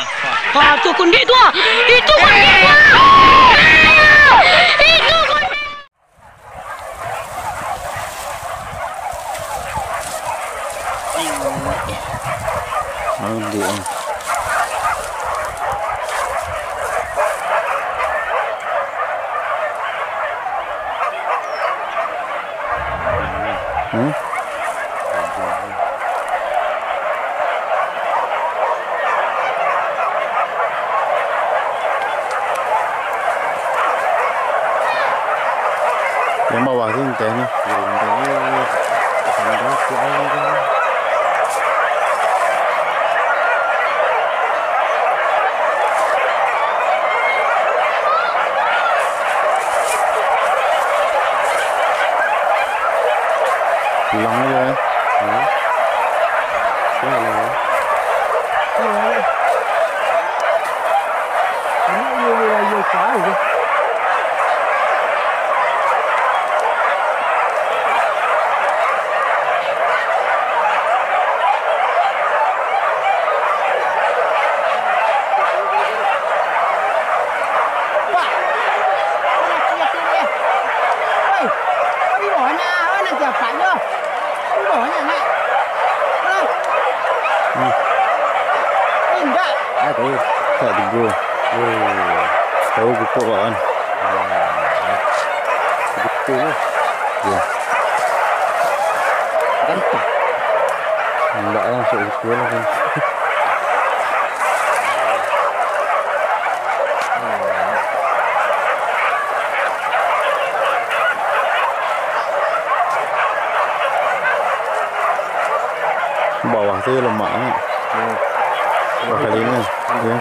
Ah, tu kundi tu. Itu kundi tu. Itu kundi. Mandi. Yang bawah tu entah ni. Pulang aja. Tak tegur. Tahu pupuk kan. Betul lah. Ya. Ganteng. Enggak lah, masuk betul lah kan. Bawah tu lemak kan. Bawah kali ni. Ya.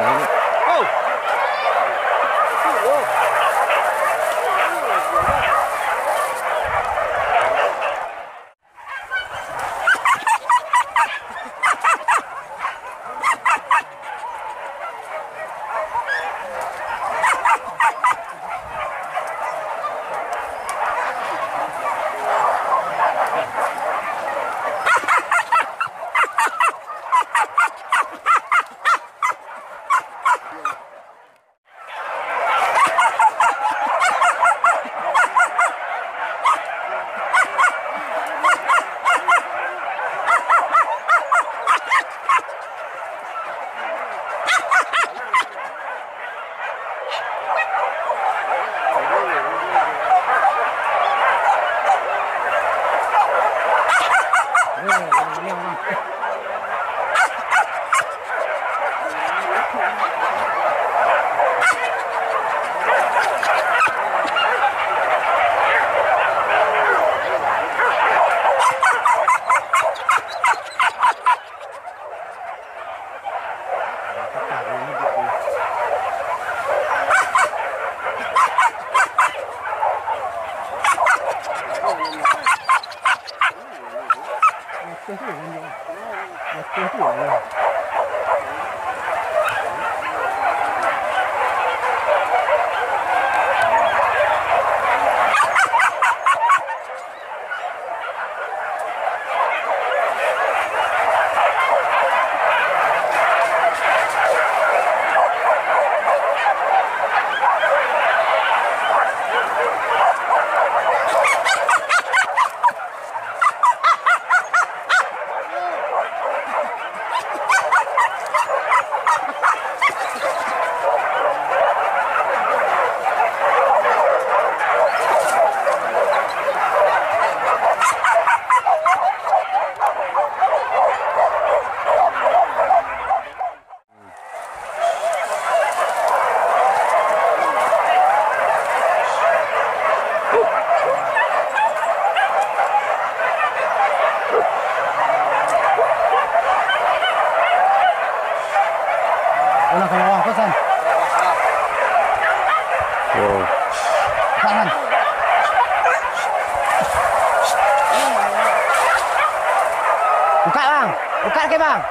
Buka bang, buka lagi bang,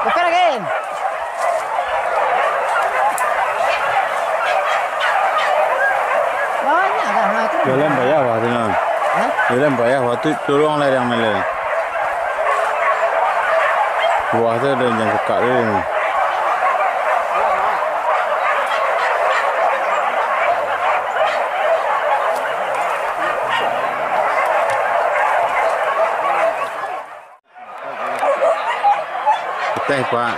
buka lagi. Banyak dah tu. Jalan bayar wah dengan. Jalan bayar wah tu tolong lah yang mele. Wah tu ada yang buka tu. Teh Pak.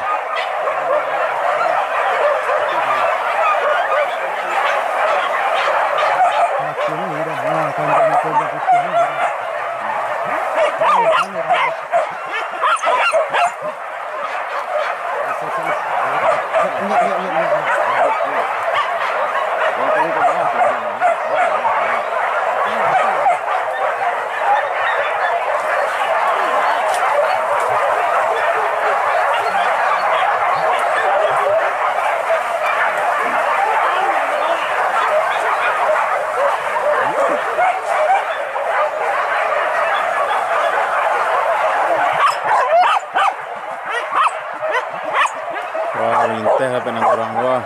Wah, teh apa nang orang wah.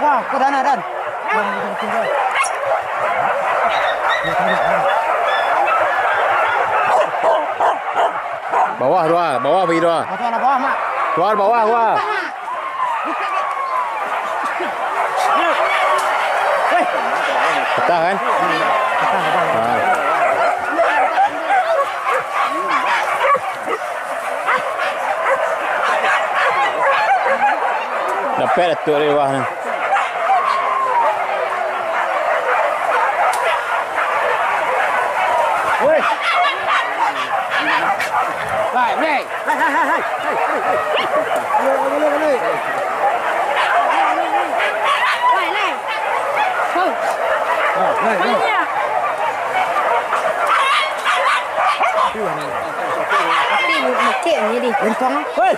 Wah, ke dana dan. Bawah pergi dua. Motor bawah, Mak. Keluar bawah gua. Petah kan? Dapat tu lewah ni. Oi. Hai, break. Hai. Boleh. Lại. Không. Này. Đi một chuyện như đi. Lên con. Oi.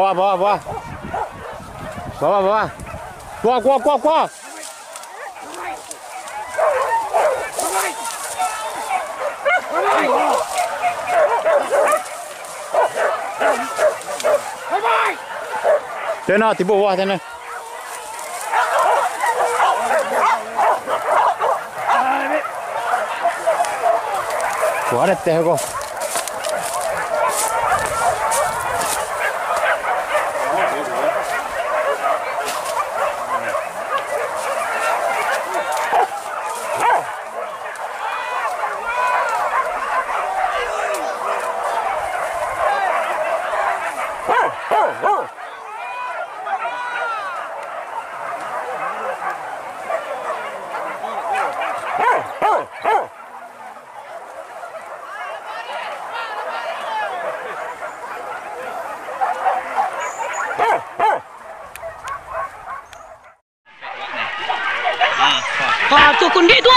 Bawah. Keluar. Sana tiba bawah sana. Wah, ada teh kau. Ah, tu kundi tu.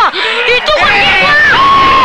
Itu kundi tu.